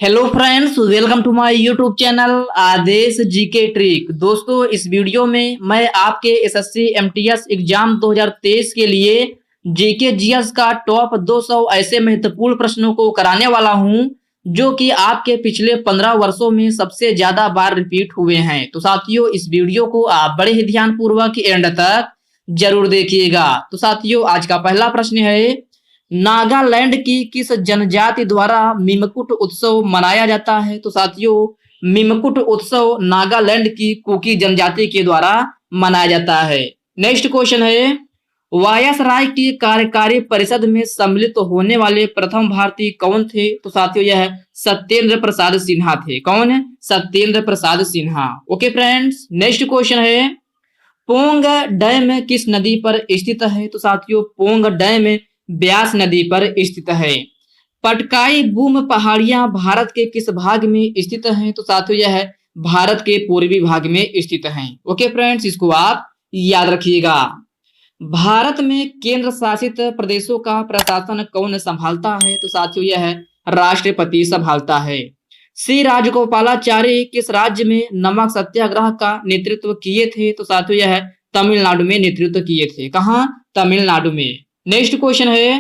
Hello friends, welcome to my YouTube channel Aadesh GK trick. दोस्तों, इस video में मैं आपके एसएससी एमटीएस एग्जाम 2023 के लिए जीके जीएस का टॉप 200 ऐसे महत्वपूर्ण प्रश्नों को कराने वाला हूं जो कि आपके पिछले 15 वर्षों में सबसे ज्यादा बार रिपीट हुए हैं। तो साथियों, इस वीडियो को आप बड़े ही ध्यानपूर्वक एंड तक जरूर देखिएगा। तो साथियों, आज का पहला प्रश्न है, नागालैंड की किस जनजाति द्वारा मिमकुट उत्सव मनाया जाता है? तो साथियों, मिमकुट उत्सव नागालैंड की कुकी जनजाति के द्वारा मनाया जाता है। नेक्स्ट क्वेश्चन है, वायसराय की कार्यकारी परिषद में सम्मिलित होने वाले प्रथम भारतीय कौन थे? तो साथियों, यह सत्येंद्र प्रसाद सिन्हा थे। कौन है? Satyendra Prasad Sinha. Okay friends, next question है, पोंग डैम किस नदी पर स्थित है? तो साथियों, पोंग डैम ब्यास नदी पर स्थित है। पटकाई बूम पहाड़ियां भारत के किस भाग में स्थित हैं? तो साथियों, यह भारत के पूर्वी भाग में स्थित हैं। ओके फ्रेंड्स, इसको आप याद रखिएगा। भारत में केंद्र शासित प्रदेशों का प्रशासन कौन संभालता है? तो साथियों, यह राष्ट्रपति संभालता है। श्री राजगोपालाचारी किस राज्य में नमक सत्याग्रह का नेतृत्व किए थे? तो साथियों, यह तमिलनाडु में नेतृत्व किए थे। कहां? तमिलनाडु में। नेक्स्ट क्वेश्चन है,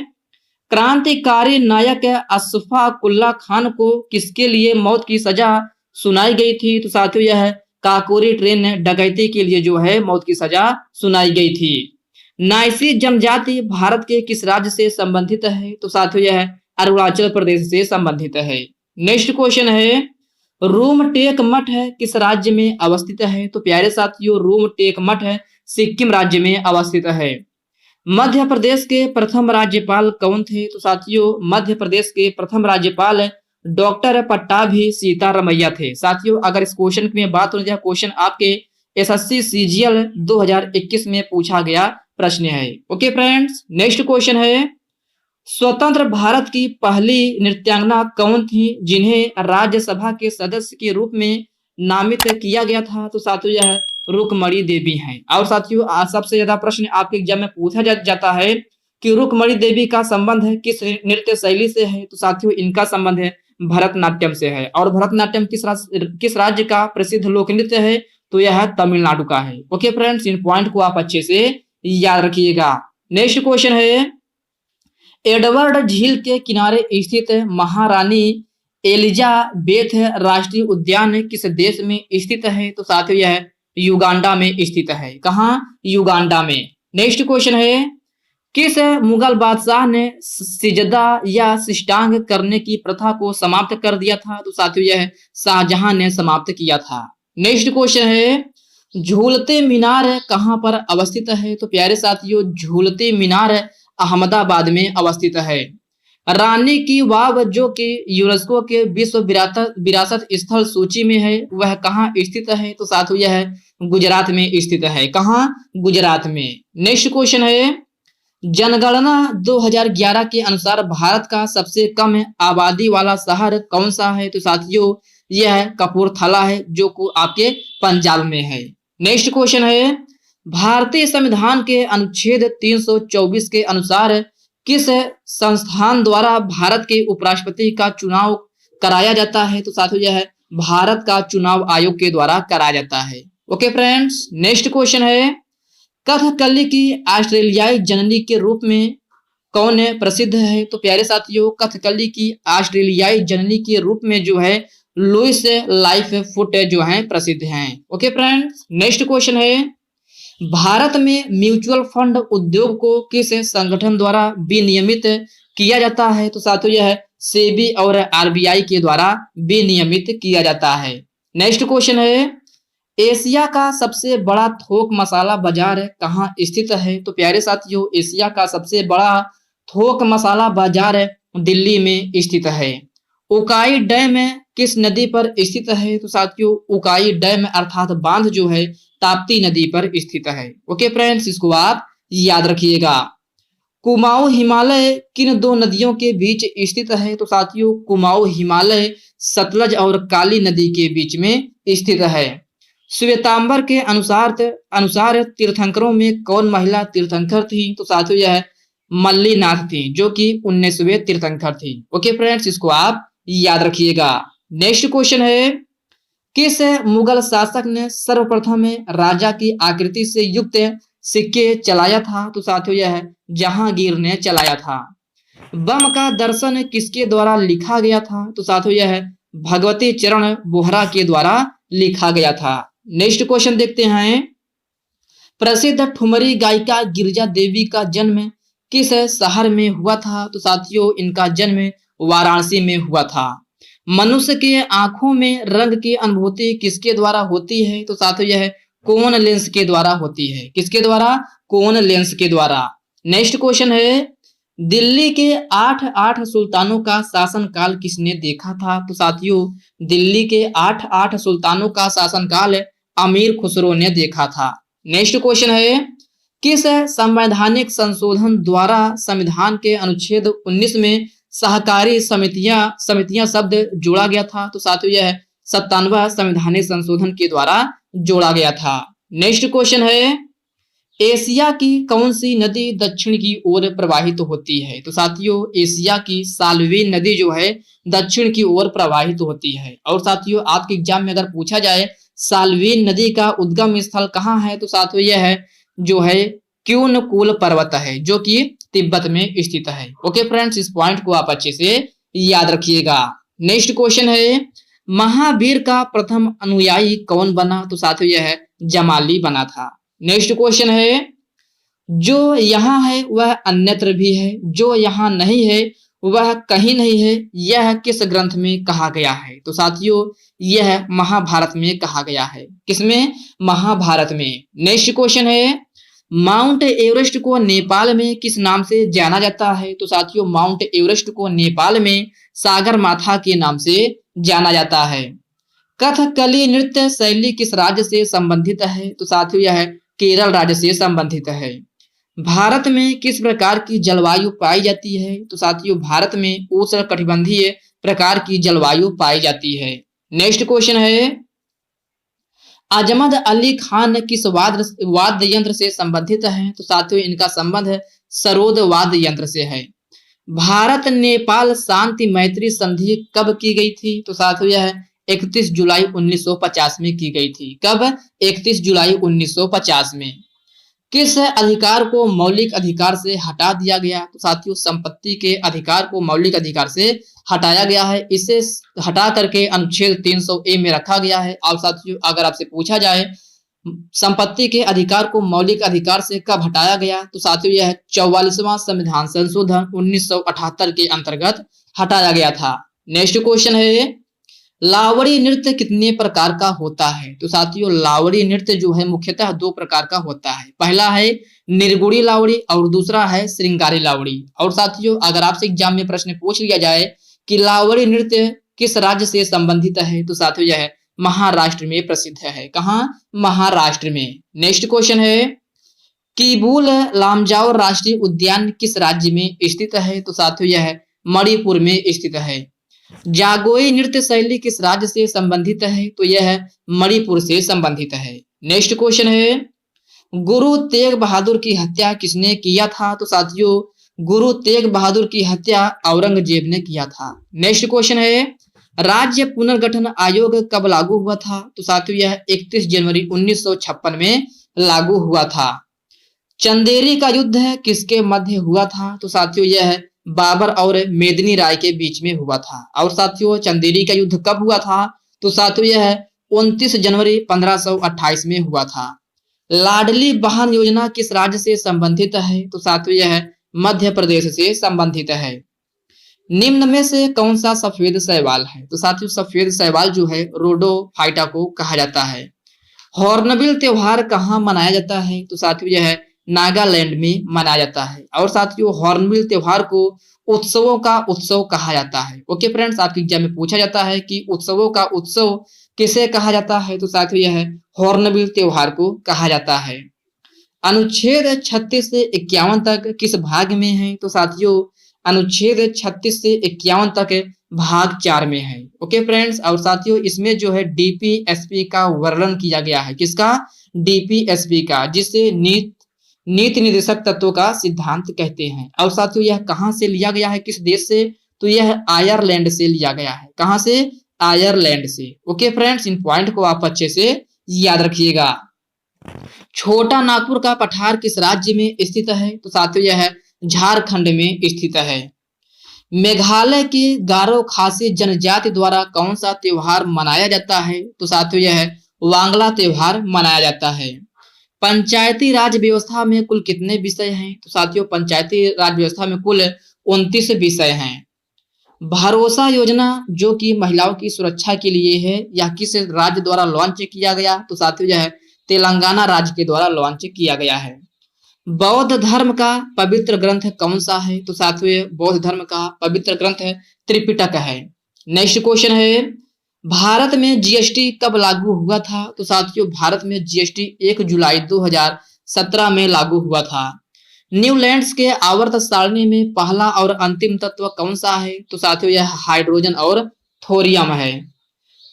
क्रांतिकारी नायक अशफाक उल्लाह खान को किसके लिए मौत की सजा सुनाई गई थी? तो साथियों, यह काकोरी ट्रेन डकैती के लिए जो है मौत की सजा सुनाई गई थी। नाइसी जनजाति भारत के किस राज्य से संबंधित है? तो साथियों, यह अरुणाचल प्रदेश से संबंधित है। नेक्स्ट क्वेश्चन है, रूमटेक मठ किस राज्य में अवस्थित है? तो प्यारे साथियों, रूमटेक मठ सिक्किम राज्य में अवस्थित है। मध्य प्रदेश के प्रथम राज्यपाल कौन थे? तो साथियों, मध्य प्रदेश के प्रथम राज्यपाल डॉक्टर पट्टाभी सीतारमैया थे। साथियों, अगर इस क्वेश्चन में बात हो जाए, क्वेश्चन आपके एसएससी सीजीएल 2021 में पूछा गया प्रश्न है। ओके फ्रेंड्स, नेक्स्ट क्वेश्चन है, स्वतंत्र भारत की पहली नृत्यांगना कौन थी जिन्हें राज्यसभा के सदस्य के रूप में नामित किया गया था? तो साथियों, यह रुक्मणी देवी हैं। और साथियों, आज सबसे ज्यादा प्रश्न आपके एग्जाम में पूछा जाता है कि रुक्मणी देवी का संबंध है किस नृत्य शैली से है? तो साथियों, इनका संबंध है भरतनाट्यम से है। और भरतनाट्यम किस राज्य का प्रसिद्ध लोक नृत्य है? तो यह तमिलनाडु का है। ओके फ्रेंड्स, इन पॉइंट को आप अच्छे से याद रखिएगा। नेक्स्ट क्वेश्चन है, एडवर्ड झील के किनारे स्थित महारानी एलिजाबेथ राष्ट्रीय उद्यान किस देश में स्थित है? तो साथियों, यह युगांडा में स्थित है। कहां? युगांडा में। नेक्स्ट क्वेश्चन है, किस मुगल बादशाह ने सिजदा या सिष्टांग करने की प्रथा को समाप्त कर दिया था? तो साथियों, यह शाहजहां ने समाप्त किया था। नेक्स्ट क्वेश्चन है, झूलते मीनार कहां पर अवस्थित है? तो प्यारे साथियों, झूलते मीनार अहमदाबाद में अवस्थित है। रानी की वाव जो कि यूनेस्को के विश्व विरासत स्थल सूची में है, वह कहाँ स्थित है? तो साथियों, यह गुजरात में स्थित है। कहाँ? गुजरात में। नेक्स्ट क्वेश्चन है, जनगणना 2011 के अनुसार भारत का सबसे कम आबादी वाला शहर कौन सा है? तो साथियों, यह कपूरथला है जो कि आपके पंजाब में है। नेक्स्ट क्वेश्चन है, भारतीय संविधान के अनुच्छेद 324 के अनुसार किस संस्थान द्वारा भारत के उपराष्ट्रपति का चुनाव कराया जाता है? तो साथियों, यह भारत का चुनाव आयोग के द्वारा कराया जाता है। ओके फ्रेंड्स, नेक्स्ट क्वेश्चन है, कथकली की ऑस्ट्रेलियाई जननी के रूप में कौन प्रसिद्ध है? तो प्यारे साथियों, कथकली की ऑस्ट्रेलियाई जननी के रूप में जो है लुइस लाइफ फुट जो है प्रसिद्ध हैं। ओके फ्रेंड्स, नेक्स्ट क्वेश्चन है, भारत में म्यूचुअल फंड उद्योग को किस संगठन द्वारा विनियमित किया जाता है? तो साथियों, यह सेबी और आरबीआई के द्वारा विनियमित किया जाता है। नेक्स्ट क्वेश्चन है, एशिया का सबसे बड़ा थोक मसाला बाजार कहाँ स्थित है? तो प्यारे साथियों, एशिया का सबसे बड़ा थोक मसाला बाजार दिल्ली में स्थित है। उकाई डैम किस नदी पर स्थित है? तो साथियों, उकाई डैम अर्थात बांध जो है ताप्ती नदी पर स्थित है। ओके फ्रेंड्स, इसको आप याद रखिएगा। कुमाऊं हिमालय किन दो नदियों के बीच स्थित है? तो साथियों, कुमाऊं हिमालय सतलज और काली नदी के बीच में स्थित है। श्वेतांबर के अनुसार तीर्थंकरों में कौन महिला तीर्थंकर थी? तो साथियों, यह मल्लीनाथ थी जो कि 19वें तीर्थंकर थी। ओके फ्रेंड्स, इसको आप याद रखिएगा। नेक्स्ट क्वेश्चन है, किस मुगल शासक ने सर्वप्रथम राजा की आकृति से युक्त सिक्के चलाया था? तो साथियों यह जहांगीर ने चलाया था। बम का दर्शन किसके द्वारा लिखा गया था? तो साथियों यह भगवती चरण बोहरा के द्वारा लिखा गया था। नेक्स्ट क्वेश्चन देखते हैं, प्रसिद्ध ठुमरी गायिका गिरिजा देवी का जन्म किस शहर में हुआ था? तो साथियों इनका जन्म वाराणसी में हुआ था। मनुष्य के आंखों में रंग की अनुभूति किसके द्वारा होती है? तो साथियों यह कोन लेंस के द्वारा होती है। किसके द्वारा? कोन लेंस के द्वारा। नेक्स्ट क्वेश्चन है, दिल्ली के आठ सुल्तानों का शासनकाल किसने देखा था? तो साथियों दिल्ली के आठ सुल्तानों का शासनकाल अमीर खुसरो ने देखा था। नेक्स्ट क्वेश्चन है, किस संवैधानिक संशोधन द्वारा संविधान के अनुच्छेद 19 में सहकारी समितियां शब्द जोड़ा गया था? तो साथियों यह 97वां संवैधानिक संशोधन के द्वारा जोड़ा गया था। नेक्स्ट क्वेश्चन है, एशिया की कौन सी नदी दक्षिण की ओर प्रवाहित होती है? तो साथियों एशिया की साल्वीन नदी जो है दक्षिण की ओर प्रवाहित होती है। और साथियों आपके एग्जाम में अगर पूछा जाए साल्वीन नदी का उद्गम स्थल कहाँ है? तो साथियों यह है जो है क्यूनकुल पर्वत है जो कि तिब्बत में स्थित है। ओके फ्रेंड्स, इस पॉइंट को आप अच्छे से याद रखिएगा। नेक्स्ट क्वेश्चन है, महावीर का प्रथम अनुयायी कौन बना? तो साथियों यह है जमाली बना था। नेक्स्ट क्वेश्चन है, जो यहाँ है वह अन्यत्र भी है, जो यहाँ नहीं है वह कहीं नहीं है, यह किस ग्रंथ में कहा गया है? तो साथियों यह महाभारत में कहा गया है। किसमें? महाभारत में। नेक्स्ट क्वेश्चन है, माउंट एवरेस्ट को नेपाल में किस नाम से जाना जाता है? तो साथियों माउंट एवरेस्ट को नेपाल में सागर माथा के नाम से जाना जाता है। कथकली नृत्य शैली किस राज्य से संबंधित है? तो साथियों यह केरल राज्य से संबंधित है। भारत में किस प्रकार की जलवायु पाई जाती है? तो साथियों भारत में उष्णकटिबंधीय प्रकार की जलवायु पाई जाती है। नेक्स्ट क्वेश्चन है, अजमद अली खान किस वाद्य यंत्र से संबंधित है? तो साथियों इनका संबंध सरोद वाद्य यंत्र से है। भारत नेपाल शांति मैत्री संधि कब की गई थी? तो साथियों यह 31 जुलाई 1950 में की गई थी। कब? 31 जुलाई 1950 में। किस अधिकार को मौलिक अधिकार से हटा दिया गया? तो साथियों संपत्ति के अधिकार को मौलिक अधिकार से हटाया गया है। इसे हटा करके अनुच्छेद 300A में रखा गया है। और साथियों अगर आपसे पूछा जाए संपत्ति के अधिकार को मौलिक अधिकार से कब हटाया गया? तो साथियों यह 44वां संविधान संशोधन 1978 के अंतर्गत हटाया गया था। नेक्स्ट क्वेश्चन है, लावड़ी नृत्य कितने प्रकार का होता है? तो साथियों लावड़ी नृत्य जो है मुख्यतः 2 प्रकार का होता है। पहला है निर्गुड़ी लावड़ी और दूसरा है श्रृंगारी लावड़ी। और साथियों अगर आपसे एग्जाम में प्रश्न पूछ लिया जाए कि लावड़ी नृत्य किस राज्य से संबंधित है? तो साथियों यह महाराष्ट्र में प्रसिद्ध है। कहाँ? महाराष्ट्र में। नेक्स्ट क्वेश्चन है, किबुल लामजाओ राष्ट्रीय उद्यान किस राज्य में स्थित है? तो साथियों यह मणिपुर में स्थित है। जागोई नृत्य शैली किस राज्य से संबंधित है? तो यह मणिपुर से संबंधित है। नेक्स्ट क्वेश्चन है, गुरु तेग बहादुर की हत्या किसने किया था? तो साथियों गुरु तेग बहादुर की हत्या औरंगजेब ने किया था। नेक्स्ट क्वेश्चन है, राज्य पुनर्गठन आयोग कब लागू हुआ था? तो साथियों यह 31 जनवरी 1956 में लागू हुआ था। चंदेरी का युद्ध किसके मध्य हुआ था? तो साथियों यह बाबर और मेदिनी राय के बीच में हुआ था। और साथियों चंदेरी का युद्ध कब हुआ था? तो साथियों यह 29 जनवरी 1528 में हुआ था। लाडली बहन योजना किस राज्य से संबंधित है? तो साथियों यह मध्य प्रदेश से संबंधित है। निम्न में से कौन सा सफेद शैवाल है? तो साथियों सफेद शैवाल जो है रोडोफाइटा को कहा जाता है। हॉर्नबिल त्योहार कहाँ मनाया जाता है? तो साथियों यह नागालैंड में मनाया जाता है। और साथियों हॉर्नबिल त्योहार को उत्सवों का उत्सव कहा जाता है। ओके फ्रेंड्स, आपके एग्जाम में पूछा जाता है कि उत्सवों का उत्सव किसे कहा जाता है? तो साथियों यह हॉर्नबिल त्योहार को कहा जाता है। अनुच्छेद 36 से 51 तक किस भाग में है? तो साथियों अनुच्छेद 36 से 51 तक भाग 4 में है। ओके फ्रेंड्स, और साथियों इसमें जो है डीपीएसपी का वर्णन किया गया है। किसका? डीपीएसपी का, जिसे नीति निर्देशक तत्वों का सिद्धांत कहते हैं। और साथियों यह कहां से लिया गया है, किस देश से? तो यह आयरलैंड से लिया गया है। कहां से? आयरलैंड से। ओके फ्रेंड्स, इन पॉइंट को आप अच्छे से याद रखिएगा। छोटा नागपुर का पठार किस राज्य में स्थित है? तो साथियों यह झारखंड में स्थित है। मेघालय की गारो खासी जनजाति द्वारा कौन सा त्योहार मनाया जाता है? तो साथियों यह वांगला त्योहार मनाया जाता है। पंचायती राज व्यवस्था में कुल कितने विषय हैं? तो साथियों पंचायती राज व्यवस्था में कुल 29 विषय हैं। भरोसा योजना जो कि महिलाओं की सुरक्षा के लिए है, यह किस राज्य द्वारा लॉन्च किया गया? तो साथियों यह तेलंगाना राज्य के द्वारा लॉन्च किया गया है। बौद्ध धर्म का पवित्र ग्रंथ कौन सा है? तो साथियों बौद्ध धर्म का पवित्र ग्रंथ त्रिपिटक है। नेक्स्ट क्वेश्चन है, भारत में जीएसटी कब लागू हुआ था? तो साथियों भारत में जीएसटी 1 जुलाई 2017 में लागू हुआ था। न्यूलैंड्स के आवर्त सारणी में पहला और अंतिम तत्व कौन सा है? तो साथियों यह हाइड्रोजन और थोरियम है।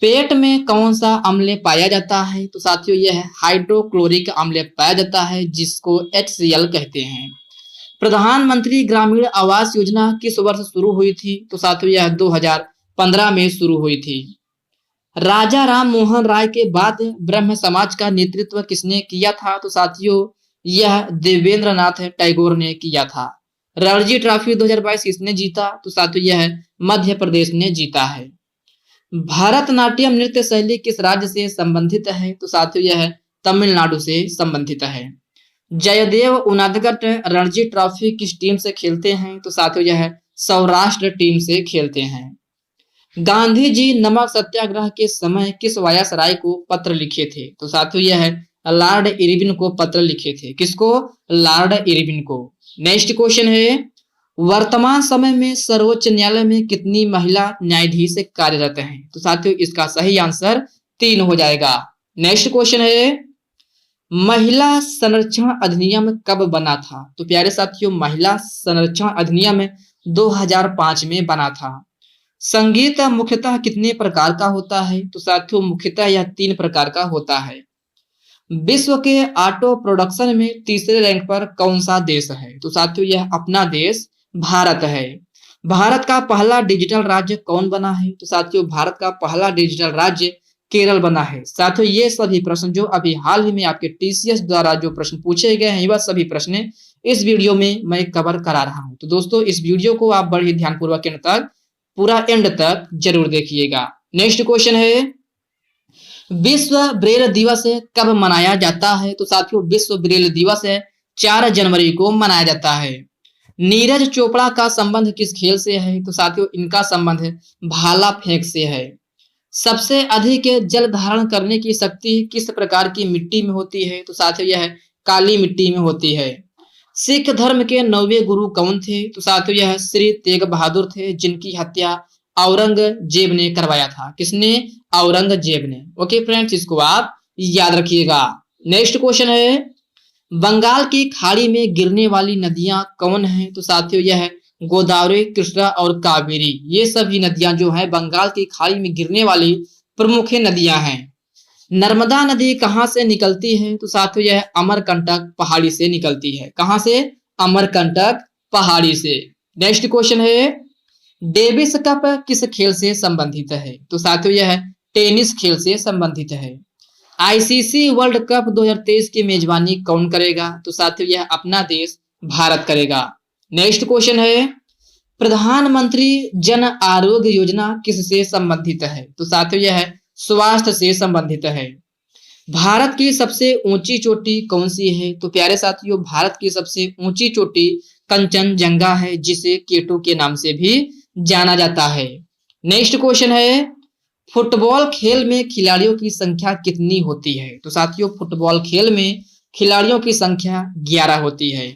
पेट में कौन सा अम्ल पाया जाता है? तो साथियों यह हाइड्रोक्लोरिक अम्ल पाया जाता है, जिसको HCl कहते हैं। प्रधानमंत्री ग्रामीण आवास योजना किस वर्ष शुरू हुई थी? तो साथियों यह 2015 में शुरू हुई थी। राजा राम मोहन राय के बाद ब्रह्म समाज का नेतृत्व किसने किया था? तो साथियों यह देवेंद्र नाथ टैगोर ने किया था। रणजी ट्रॉफी 2022 किसने जीता? तो साथियों यह मध्य प्रदेश ने जीता है। भरतनाट्यम नृत्य शैली किस राज्य से संबंधित है? तो साथियों यह तमिलनाडु से संबंधित है। जयदेव उनादकट रणजी ट्रॉफी किस टीम से खेलते हैं? तो साथियों यह सौराष्ट्र टीम से खेलते हैं। गांधी जी नमक सत्याग्रह के समय किस वायसराय को पत्र लिखे थे? तो साथियों यह लॉर्ड इरविन को पत्र लिखे थे। किसको? लॉर्ड इरविन को। नेक्स्ट क्वेश्चन है, वर्तमान समय में सर्वोच्च न्यायालय में कितनी महिला न्यायाधीश कार्यरत हैं? तो साथियों इसका सही आंसर 3 हो जाएगा। नेक्स्ट क्वेश्चन है, महिला संरक्षण अधिनियम कब बना था? तो प्यारे साथियों महिला संरक्षण अधिनियम 2005 में बना था। संगीत मुख्यतः कितने प्रकार का होता है? तो साथियों मुख्यतः यह 3 प्रकार का होता है। विश्व के ऑटो प्रोडक्शन में तीसरे रैंक पर कौन सा देश है? तो साथियों यह अपना देश भारत है। भारत का पहला डिजिटल राज्य कौन बना है? तो साथियों भारत का पहला डिजिटल राज्य केरल बना है। साथियों ये सभी प्रश्न जो अभी हाल ही में आपके TCS द्वारा जो प्रश्न पूछे गए हैं, वह सभी प्रश्न इस वीडियो में मैं कवर करा रहा हूं। तो दोस्तों इस वीडियो को आप बड़े ध्यानपूर्वक एंड तक पूरा एंड तक जरूर देखिएगा। नेक्स्ट क्वेश्चन है, विश्व ब्रेल दिवस कब मनाया जाता है? तो साथियों विश्व ब्रेल दिवस 4 जनवरी को मनाया जाता है। नीरज चोपड़ा का संबंध किस खेल से है? तो साथियों इनका संबंध भाला फेंक से है। सबसे अधिक जल धारण करने की शक्ति किस प्रकार की मिट्टी में होती है? तो साथियों यह काली मिट्टी में होती है। सिख धर्म के 9वें गुरु कौन थे? तो साथियों यह श्री तेग बहादुर थे, जिनकी हत्या औरंगजेब ने करवाया था। किसने? औरंगजेब ने। ओके फ्रेंड्स इसको आप याद रखिएगा। नेक्स्ट क्वेश्चन है, बंगाल की खाड़ी में गिरने वाली नदियां कौन हैं? तो साथियों यह गोदावरी, कृष्णा और कावेरी, ये सभी नदियां जो है बंगाल की खाड़ी में गिरने वाली प्रमुख नदियां हैं। नर्मदा नदी कहां से निकलती है? तो साथियों यह अमरकंटक पहाड़ी से निकलती है। कहां से? अमरकंटक पहाड़ी से। नेक्स्ट क्वेश्चन है, डेविस कप किस खेल से संबंधित है? तो साथियों यह टेनिस खेल से संबंधित है। ICC वर्ल्ड कप 2023 की मेजबानी कौन करेगा? तो साथियों यह अपना देश भारत करेगा। नेक्स्ट क्वेश्चन है, प्रधानमंत्री जन आरोग्य योजना किससे संबंधित है? तो साथियों यह स्वास्थ्य से संबंधित है। भारत की सबसे ऊंची चोटी कौन सी है? तो प्यारे साथियों भारत की सबसे ऊंची चोटी कंचनजंगा है, जिसे केटू के नाम से भी जाना जाता है। नेक्स्ट क्वेश्चन है, फुटबॉल खेल में खिलाड़ियों की संख्या कितनी होती है? तो साथियों फुटबॉल खेल में खिलाड़ियों की संख्या 11 होती है।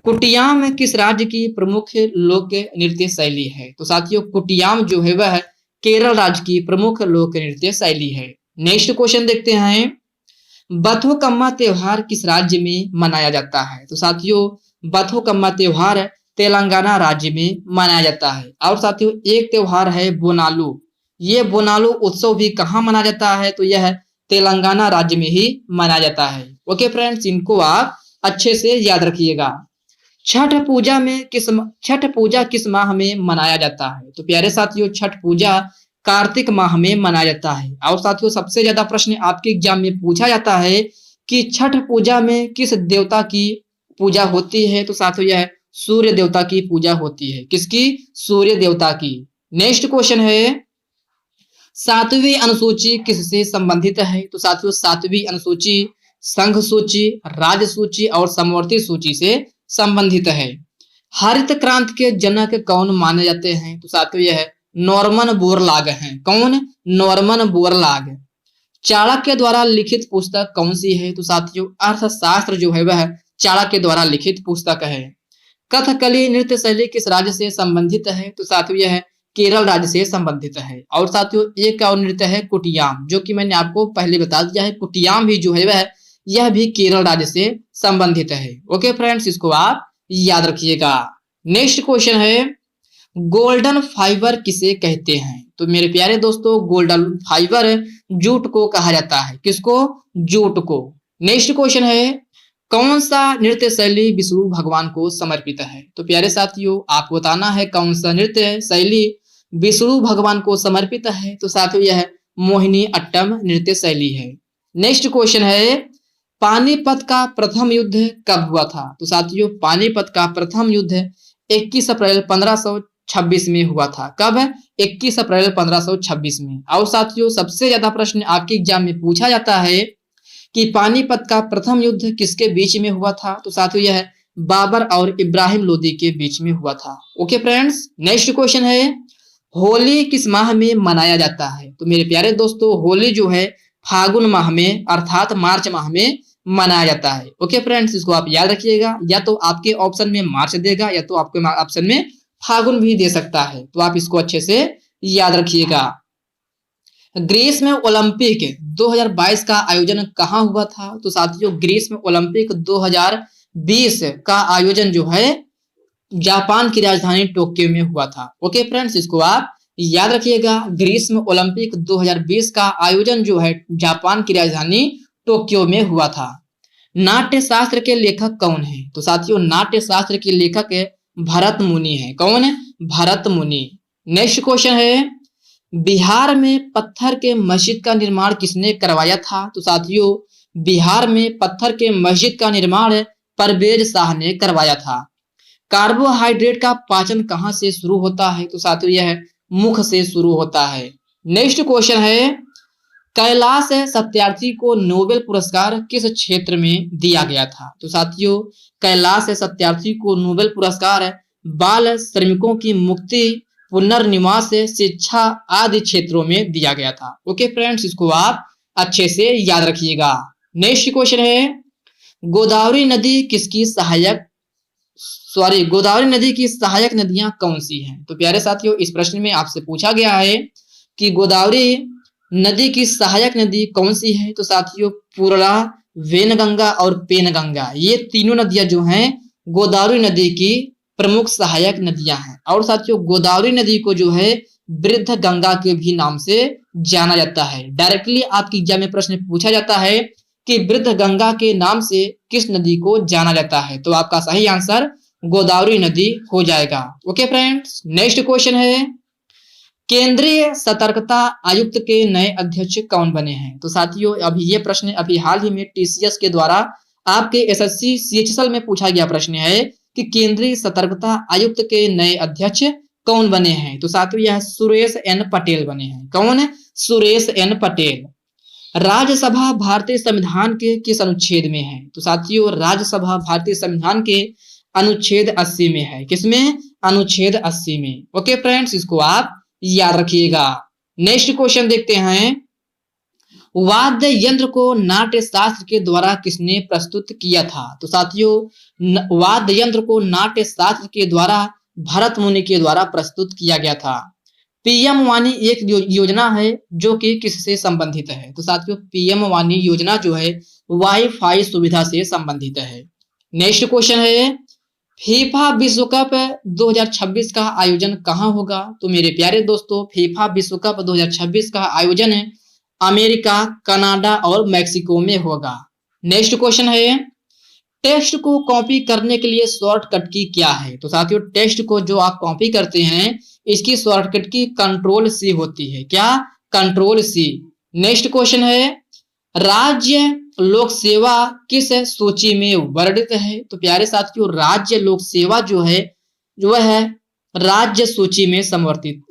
कुटियाम किस राज्य की प्रमुख लोक नृत्य शैली है? तो साथियों कुटियाम जो है वह केरल राज्य की प्रमुख लोक नृत्य शैली है। नेक्स्ट क्वेश्चन देखते हैं, बथुकम्मा त्योहार किस राज्य में मनाया जाता है? तो साथियों बथुकम्मा त्योहार तेलंगाना राज्य में मनाया जाता है। और साथियों एक त्योहार है बोनालू, ये बोनालू उत्सव भी कहाँ मनाया जाता है? तो यह तेलंगाना राज्य में ही मनाया जाता है। ओके फ्रेंड्स इनको आप अच्छे से याद रखिएगा। छठ पूजा किस माह में मनाया जाता है? तो प्यारे साथियों, छठ पूजा कार्तिक माह में मनाया जाता है। और साथियों, सबसे ज्यादा प्रश्न आपके एग्जाम में पूछा जाता है कि छठ पूजा में किस देवता की पूजा होती है? तो साथियों, यह सूर्य देवता की पूजा होती है। किसकी? सूर्य देवता की। नेक्स्ट क्वेश्चन है, सातवीं अनुसूची किससे संबंधित है? तो साथियों, सातवीं अनुसूची संघ सूची, राज्य सूची और समवर्ती सूची से संबंधित है। हरित क्रांति के जनक कौन माने जाते हैं? तो साथियों, यह नॉर्मन बोरलाग हैं। कौन? Norman Borlaug. चाणक्य द्वारा लिखित पुस्तक कौन सी है? तो साथियों, अर्थशास्त्र जो है वह चाणक्य द्वारा लिखित पुस्तक है। कथकली नृत्य शैली किस राज्य से संबंधित है? तो साथियों, यह केरल राज्य से संबंधित है। और साथियों, एक और नृत्य है कुटियाम, जो कि मैंने आपको पहले बता दिया है। कुटियाम भी जो है वह यह भी केरल राज्य से संबंधित है। ओके फ्रेंड्स, इसको आप याद रखिएगा। नेक्स्ट क्वेश्चन है, गोल्डन फाइबर किसे कहते हैं? तो मेरे प्यारे दोस्तों, गोल्डन फाइबर जूट को कहा जाता है। किसको? जूट को। नेक्स्ट क्वेश्चन है, कौन सा नृत्य शैली विष्णु भगवान को समर्पित है? तो प्यारे साथियों, आपको बताना है कौन सा नृत्य शैली विष्णु भगवान को समर्पित है। तो साथियों, यह मोहिनी अट्टम नृत्य शैली है। नेक्स्ट क्वेश्चन है, पानीपत का प्रथम युद्ध कब हुआ था? तो साथियों, पानीपत का प्रथम युद्ध 21 अप्रैल 1526 में हुआ था। कब? 21 अप्रैल 1526 में। और साथियों, सबसे ज्यादा प्रश्न आपके एग्जाम में पूछा जाता है कि पानीपत का प्रथम युद्ध किसके बीच में हुआ था? तो साथियों, यह बाबर और इब्राहिम लोदी के बीच में हुआ था। ओके फ्रेंड्स, नेक्स्ट क्वेश्चन है, होली किस माह में मनाया जाता है? तो मेरे प्यारे दोस्तों, होली जो है फागुन माह में अर्थात मार्च माह में मनाया जाता है। ओके फ्रेंड्स, इसको आप याद रखिएगा। या तो आपके ऑप्शन में मार्च देगा या तो आपके ऑप्शन में फागुन भी दे सकता है, तो आप इसको अच्छे से याद रखिएगा। ग्रीस में ओलंपिक 2022 का आयोजन कहाँ हुआ था? तो साथियों, ग्रीस में ओलंपिक 2020 का आयोजन जो है जापान की राजधानी टोक्यो में हुआ था। ओके फ्रेंड्स, इसको आप याद रखिएगा। ग्रीस में ओलंपिक 2020 का आयोजन जो है जापान की राजधानी टोक्यो में हुआ था। नाट्य शास्त्र के लेखक कौन है? तो साथियों, नाट्य शास्त्र के लेखक भरत मुनि है। कौन है? भरत मुनि। नेक्स्ट क्वेश्चन है, बिहार में पत्थर के मस्जिद का निर्माण किसने करवाया था? तो साथियों, बिहार में पत्थर के मस्जिद का निर्माण परवेज शाह ने करवाया था। कार्बोहाइड्रेट का पाचन कहां से शुरू होता है? तो साथियों, यह मुख से शुरू होता है। नेक्स्ट क्वेश्चन है, कैलाश सत्यार्थी को नोबेल पुरस्कार किस क्षेत्र में दिया गया था? तो साथियों, कैलाश सत्यार्थी को नोबेल पुरस्कार बाल श्रमिकों की मुक्ति, पुनर्निवास, शिक्षा आदि क्षेत्रों में दिया गया था। ओके फ्रेंड्स, इसको आप अच्छे से याद रखिएगा। नेक्स्ट क्वेश्चन है, गोदावरी नदी किसकी सहायक गोदावरी नदी की सहायक नदियां कौन सी हैं? तो प्यारे साथियों, इस प्रश्न में आपसे पूछा गया है कि गोदावरी नदी की सहायक नदी कौन सी है? तो साथियों, पूर्णा, वेनगंगा और पेनगंगा, ये तीनों नदियां जो हैं गोदावरी नदी की प्रमुख सहायक नदियां हैं। और साथियों, गोदावरी नदी को जो है वृद्ध गंगा के भी नाम से जाना जाता है। डायरेक्टली आपके एग्जाम में प्रश्न पूछा जाता है कि वृद्ध गंगा के नाम से किस नदी को जाना जाता है? तो आपका सही आंसर गोदावरी नदी हो जाएगा। ओके फ्रेंड्स, नेक्स्ट क्वेश्चन है, केंद्रीय सतर्कता आयुक्त के नए अध्यक्ष कौन बने हैं? तो साथियों, अभी ये प्रश्न अभी हाल ही में टीसीएस के द्वारा आपके एसएससी सीएचएसएल में पूछा गया प्रश्न है कि केंद्रीय सतर्कता आयुक्त के नए अध्यक्ष कौन बने हैं? तो साथियों, यह सुरेश एन पटेल बने हैं। कौन है? सुरेश एन पटेल। राज्यसभा भारतीय संविधान के किस अनुच्छेद में है? तो साथियों, राज्यसभा भारतीय संविधान के अनुच्छेद 80 में है। किसमें? अनुच्छेद 80 में। ओके फ्रेंड्स, इसको आप याद रखिएगा। नेक्स्ट क्वेश्चन देखते हैं, वाद्य यंत्र को नाट्य शास्त्र के द्वारा किसने प्रस्तुत किया था? तो साथियों, वाद्य यंत्र को नाट्य शास्त्र के द्वारा भरत मुनि के द्वारा प्रस्तुत किया गया था। पीएम वाणी एक योजना है जो कि किससे संबंधित है? तो साथियों, पीएम वाणी योजना जो है वाईफाई सुविधा से संबंधित है। नेक्स्ट क्वेश्चन है, फीफा विश्व कप 2026 का आयोजन कहां होगा? तो मेरे प्यारे दोस्तों, फीफा विश्व कप 2026 का आयोजन अमेरिका, कनाडा और मैक्सिको में होगा। नेक्स्ट क्वेश्चन है, टेक्स्ट को कॉपी करने के लिए शॉर्टकट की क्या है? तो साथियों टेक्स्ट को जो आप कॉपी करते हैं इसकी शॉर्टकट की कंट्रोल सी होती है। क्या? Control C. नेक्स्ट क्वेश्चन है, राज्य लोक सेवा किस सूची में वर्णित है? तो प्यारे साथियों राज्य लोक सेवा जो है राज्य सूची में समवर्तित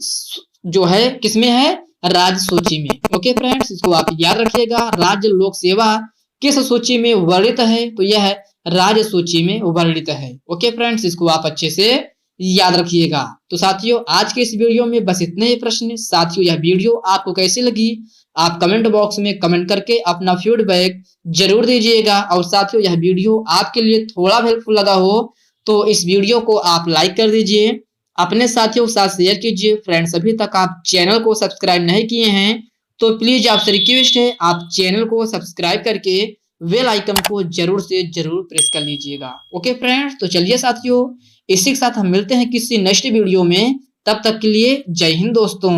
जो है किसमें है? राज्य सूची में। ओके फ्रेंड्स, इसको आप याद रखिएगा। राज्य लोक सेवा किस सूची में वर्णित है? तो यह राज्य सूची में वर्णित है। ओके फ्रेंड्स, इसको आप अच्छे से याद रखिएगा। तो साथियों आज के इस वीडियो में बस इतने ही प्रश्न। साथियों यह वीडियो आपको कैसी लगी आप कमेंट बॉक्स में कमेंट करके अपना फीडबैक जरूर दीजिएगा। और साथियों यह वीडियो आपके लिए थोड़ा हेल्पफुल लगा हो तो इस वीडियो को आप लाइक कर दीजिए, अपने साथियों के साथ शेयर कीजिए। फ्रेंड्स अभी तक आप चैनल को सब्सक्राइब नहीं किए हैं तो प्लीज आपसे रिक्वेस्ट है आप चैनल को सब्सक्राइब करके बेल आइकन को जरूर से जरूर प्रेस कर लीजिएगा। ओके फ्रेंड्स, तो चलिए साथियों इसी के साथ हम मिलते हैं किसी नेक्स्ट वीडियो में। तब तक के लिए जय हिंद दोस्तों।